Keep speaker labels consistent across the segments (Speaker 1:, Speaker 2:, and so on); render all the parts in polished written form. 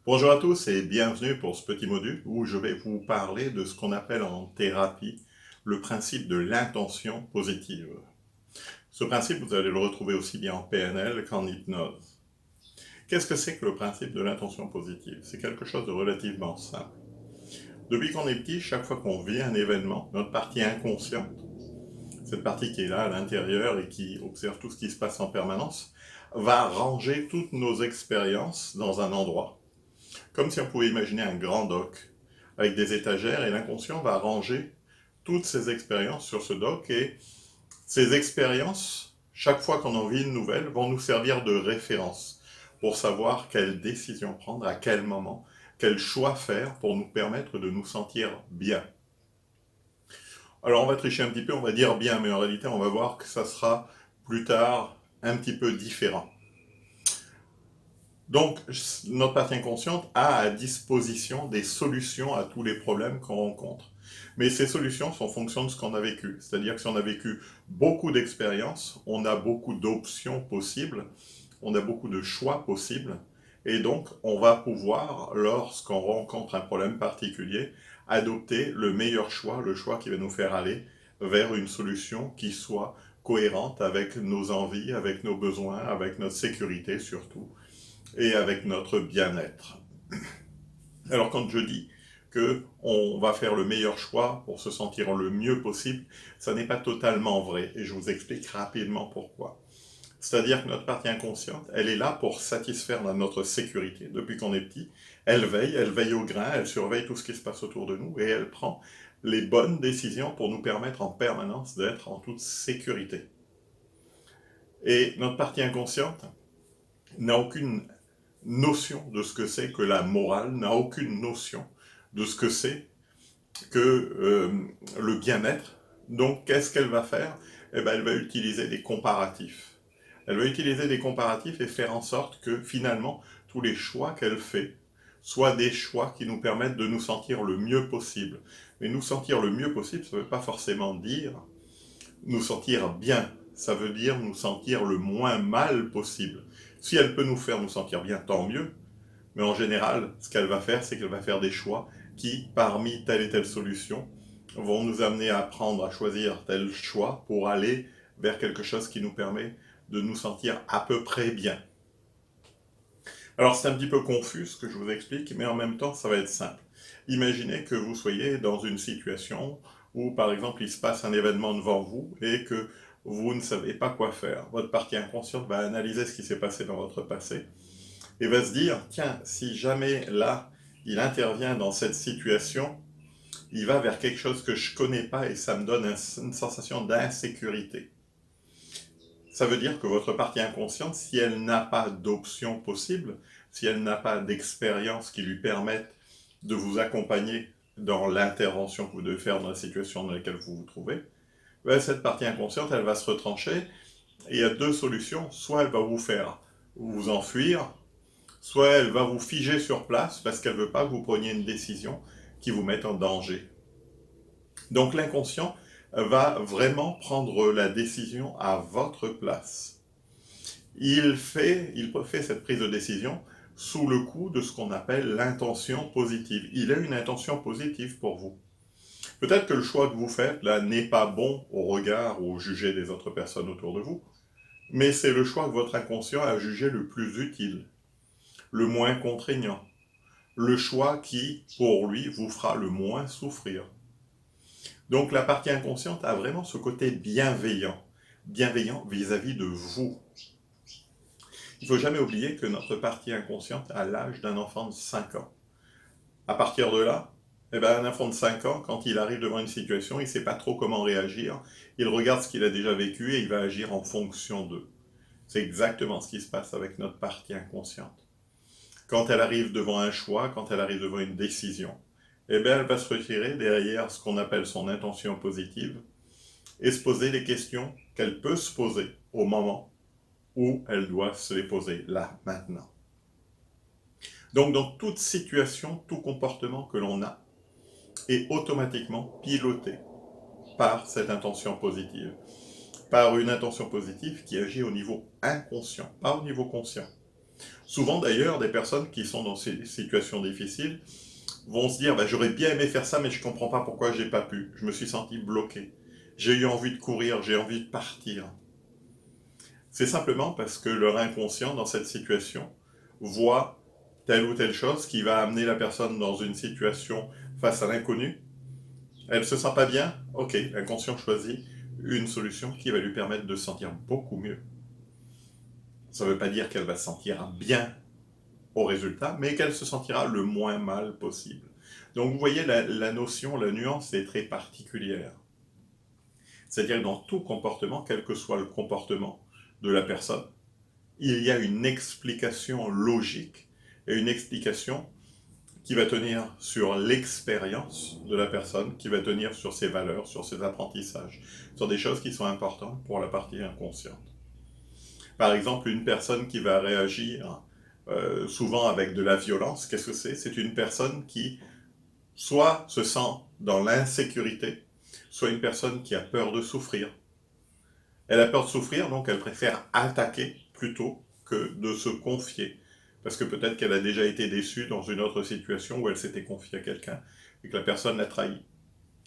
Speaker 1: Bonjour à tous et bienvenue pour ce petit module où je vais vous parler de ce qu'on appelle en thérapie le principe de l'intention positive. Ce principe, vous allez le retrouver aussi bien en PNL qu'en hypnose. Qu'est-ce que c'est que le principe de l'intention positive? C'est quelque chose de relativement simple. Depuis qu'on est petit, chaque fois qu'on vit un événement, notre partie inconsciente, cette partie qui est là à l'intérieur et qui observe tout ce qui se passe en permanence, va ranger toutes nos expériences dans un endroit. Comme si on pouvait imaginer un grand dock avec des étagères et l'inconscient va ranger toutes ces expériences sur ce dock et ces expériences, chaque fois qu'on en vit une nouvelle, vont nous servir de référence pour savoir quelle décision prendre, à quel moment, quel choix faire pour nous permettre de nous sentir bien. Alors on va tricher un petit peu, on va dire bien, mais en réalité on va voir que ça sera plus tard un petit peu différent. Donc, notre partie inconsciente a à disposition des solutions à tous les problèmes qu'on rencontre. Mais ces solutions sont en fonction de ce qu'on a vécu. C'est-à-dire que si on a vécu beaucoup d'expériences, on a beaucoup d'options possibles, on a beaucoup de choix possibles, et donc on va pouvoir, lorsqu'on rencontre un problème particulier, adopter le meilleur choix, le choix qui va nous faire aller vers une solution qui soit cohérente avec nos envies, avec nos besoins, avec notre sécurité surtout et avec notre bien-être. Alors quand je dis que on va faire le meilleur choix pour se sentir le mieux possible, ça n'est pas totalement vrai et je vous explique rapidement pourquoi. C'est-à-dire que notre partie inconsciente, elle est là pour satisfaire notre sécurité depuis qu'on est petit. Elle veille au grain, elle surveille tout ce qui se passe autour de nous et elle prend les bonnes décisions pour nous permettre en permanence d'être en toute sécurité. Et notre partie inconsciente n'a aucune notion de ce que c'est que la morale, n'a aucune notion de ce que c'est que le bien-être. Donc, qu'est-ce qu'elle va faire? Eh bien, elle va utiliser des comparatifs. Elle va utiliser des comparatifs et faire en sorte que finalement, tous les choix qu'elle fait soient des choix qui nous permettent de nous sentir le mieux possible. Mais nous sentir le mieux possible, ça ne veut pas forcément dire nous sentir bien. Ça veut dire nous sentir le moins mal possible. Si elle peut nous faire nous sentir bien, tant mieux. Mais en général, ce qu'elle va faire, c'est qu'elle va faire des choix qui, parmi telle et telle solution, vont nous amener à apprendre à choisir tel choix pour aller vers quelque chose qui nous permet de nous sentir à peu près bien. Alors c'est un petit peu confus ce que je vous explique, mais en même temps ça va être simple. Imaginez que vous soyez dans une situation où par exemple il se passe un événement devant vous et que vous ne savez pas quoi faire. Votre partie inconsciente va analyser ce qui s'est passé dans votre passé et va se dire, tiens, si jamais là, il intervient dans cette situation, il va vers quelque chose que je connais pas et ça me donne une sensation d'insécurité. Ça veut dire que votre partie inconsciente, si elle n'a pas d'option possible, si elle n'a pas d'expérience qui lui permette de vous accompagner dans l'intervention que vous devez faire dans la situation dans laquelle vous vous trouvez, ben cette partie inconsciente, elle va se retrancher et il y a deux solutions. Soit elle va vous faire vous enfuir, soit elle va vous figer sur place parce qu'elle ne veut pas que vous preniez une décision qui vous mette en danger. Donc l'inconscient va vraiment prendre la décision à votre place. Il fait cette prise de décision sous le coup de ce qu'on appelle l'intention positive. Il a une intention positive pour vous. Peut-être que le choix que vous faites là n'est pas bon au regard ou au jugé des autres personnes autour de vous, mais c'est le choix que votre inconscient a jugé le plus utile, le moins contraignant, le choix qui, pour lui, vous fera le moins souffrir. Donc la partie inconsciente a vraiment ce côté bienveillant, bienveillant vis-à-vis de vous. Il ne faut jamais oublier que notre partie inconsciente a l'âge d'un enfant de 5 ans. À partir de là, eh ben, un enfant de 5 ans, quand il arrive devant une situation, il ne sait pas trop comment réagir, il regarde ce qu'il a déjà vécu et il va agir en fonction d'eux. C'est exactement ce qui se passe avec notre partie inconsciente. Quand elle arrive devant un choix, quand elle arrive devant une décision, eh bien, elle va se retirer derrière ce qu'on appelle son intention positive et se poser les questions qu'elle peut se poser au moment où elle doit se les poser, là, maintenant. Donc, dans toute situation, tout comportement que l'on a est automatiquement piloté par cette intention positive, par une intention positive qui agit au niveau inconscient, pas au niveau conscient. Souvent d'ailleurs, des personnes qui sont dans ces situations difficiles vont se dire bah, j'aurais bien aimé faire ça, mais je ne comprends pas pourquoi j'ai pas pu. Je me suis senti bloqué. J'ai eu envie de courir, j'ai envie de partir. C'est simplement parce que leur inconscient, dans cette situation, voit telle ou telle chose qui va amener la personne dans une situation face à l'inconnu. Elle se sent pas bien. Ok, l'inconscient choisit une solution qui va lui permettre de se sentir beaucoup mieux. Ça ne veut pas dire qu'elle va se sentir bien au résultat, mais qu'elle se sentira le moins mal possible. Donc vous voyez, la notion, la nuance est très particulière. C'est-à-dire que dans tout comportement, quel que soit le comportement de la personne, il y a une explication logique et une explication qui va tenir sur l'expérience de la personne, qui va tenir sur ses valeurs, sur ses apprentissages, sur des choses qui sont importantes pour la partie inconsciente. Par exemple, une personne qui va réagir souvent avec de la violence, qu'est-ce que c'est? C'est une personne qui soit se sent dans l'insécurité, soit une personne qui a peur de souffrir. Elle a peur de souffrir, donc elle préfère attaquer plutôt que de se confier. Parce que peut-être qu'elle a déjà été déçue dans une autre situation où elle s'était confiée à quelqu'un et que la personne l'a trahi.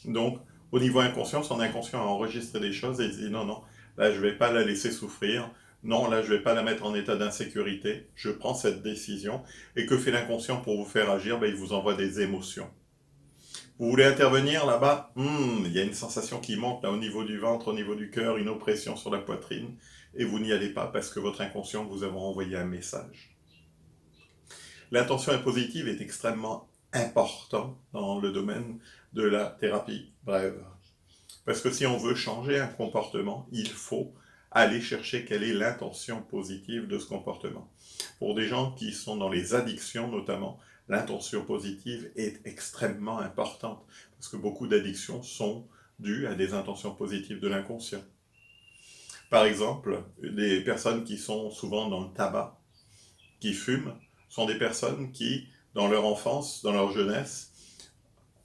Speaker 1: Donc, au niveau inconscient, son inconscient a enregistré des choses et il dit non, non, là je ne vais pas la laisser souffrir, non, là je ne vais pas la mettre en état d'insécurité, je prends cette décision. Et que fait l'inconscient pour vous faire agir? Ben, il vous envoie des émotions. Vous voulez intervenir là-bas? Il y a une sensation qui monte là au niveau du ventre, au niveau du cœur, une oppression sur la poitrine, et vous n'y allez pas parce que votre inconscient vous a envoyé un message. L'intention positive est extrêmement importante dans le domaine de la thérapie brève. Parce que si on veut changer un comportement, il faut aller chercher quelle est l'intention positive de ce comportement. Pour des gens qui sont dans les addictions notamment, l'intention positive est extrêmement importante parce que beaucoup d'addictions sont dues à des intentions positives de l'inconscient. Par exemple, des personnes qui sont souvent dans le tabac, qui fument, sont des personnes qui, dans leur enfance, dans leur jeunesse,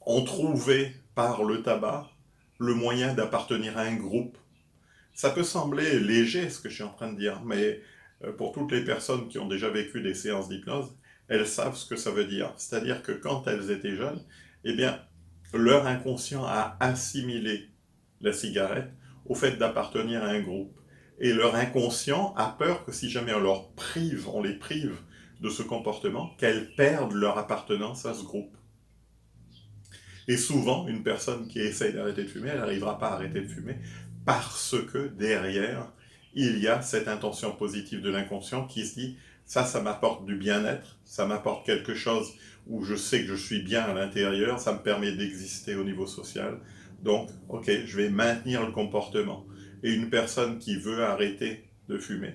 Speaker 1: ont trouvé par le tabac le moyen d'appartenir à un groupe. Ça peut sembler léger ce que je suis en train de dire, mais pour toutes les personnes qui ont déjà vécu des séances d'hypnose, elles savent ce que ça veut dire. C'est-à-dire que quand elles étaient jeunes, eh bien, leur inconscient a assimilé la cigarette au fait d'appartenir à un groupe. Et leur inconscient a peur que si jamais on les prive de ce comportement, qu'elles perdent leur appartenance à ce groupe. Et souvent, une personne qui essaye d'arrêter de fumer, elle n'arrivera pas à arrêter de fumer parce que derrière, il y a cette intention positive de l'inconscient qui se dit ça m'apporte du bien-être, ça m'apporte quelque chose où je sais que je suis bien à l'intérieur, ça me permet d'exister au niveau social. Donc, ok, je vais maintenir le comportement. Et une personne qui veut arrêter de fumer,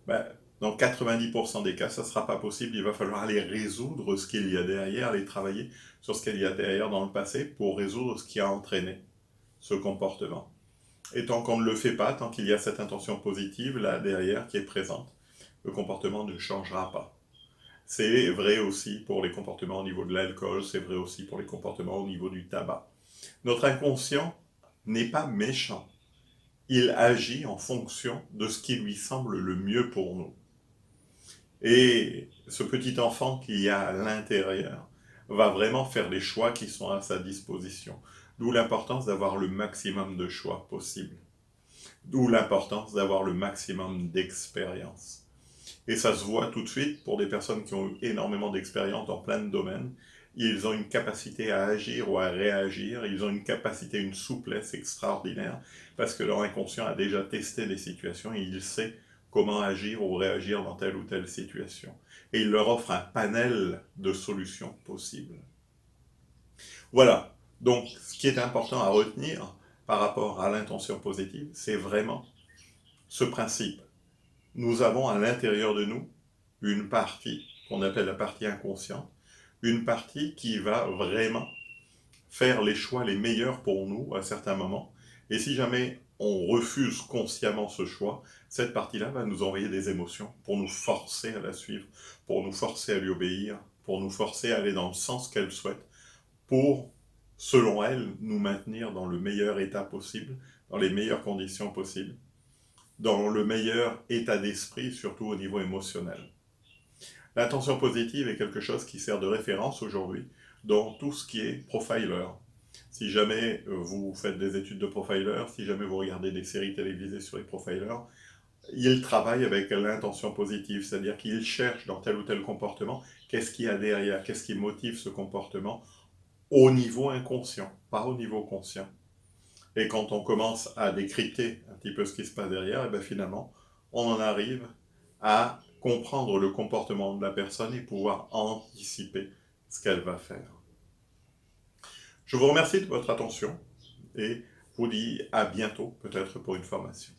Speaker 1: ben, dans 90% des cas, ça ne sera pas possible. Il va falloir aller résoudre ce qu'il y a derrière, aller travailler sur ce qu'il y a derrière dans le passé pour résoudre ce qui a entraîné ce comportement. Et tant qu'on ne le fait pas, tant qu'il y a cette intention positive là derrière qui est présente, le comportement ne changera pas. C'est vrai aussi pour les comportements au niveau de l'alcool, c'est vrai aussi pour les comportements au niveau du tabac. Notre inconscient n'est pas méchant. Il agit en fonction de ce qui lui semble le mieux pour nous. Et ce petit enfant qui a à l'intérieur va vraiment faire les choix qui sont à sa disposition. D'où l'importance d'avoir le maximum de choix possible. D'où l'importance d'avoir le maximum d'expérience. Et ça se voit tout de suite pour des personnes qui ont eu énormément d'expérience dans plein de domaines. Ils ont une capacité à agir ou à réagir, ils ont une capacité, une souplesse extraordinaire, parce que leur inconscient a déjà testé des situations et il sait comment agir ou réagir dans telle ou telle situation. Et il leur offre un panel de solutions possibles. Voilà, donc ce qui est important à retenir par rapport à l'intention positive, c'est vraiment ce principe. Nous avons à l'intérieur de nous une partie qu'on appelle la partie inconsciente, une partie qui va vraiment faire les choix les meilleurs pour nous à certains moments. Et si jamais on refuse consciemment ce choix, cette partie-là va nous envoyer des émotions pour nous forcer à la suivre, pour nous forcer à lui obéir, pour nous forcer à aller dans le sens qu'elle souhaite, pour, selon elle, nous maintenir dans le meilleur état possible, dans les meilleures conditions possibles, dans le meilleur état d'esprit, surtout au niveau émotionnel. L'intention positive est quelque chose qui sert de référence aujourd'hui dans tout ce qui est profiler. Si jamais vous faites des études de profiler, si jamais vous regardez des séries télévisées sur les profilers, ils travaillent avec l'intention positive, c'est-à-dire qu'ils cherchent dans tel ou tel comportement qu'est-ce qu'il y a derrière, qu'est-ce qui motive ce comportement au niveau inconscient, pas au niveau conscient. Et quand on commence à décrypter un petit peu ce qui se passe derrière, et bien finalement, on en arrive à comprendre le comportement de la personne et pouvoir anticiper ce qu'elle va faire. Je vous remercie de votre attention et vous dis à bientôt, peut-être pour une formation.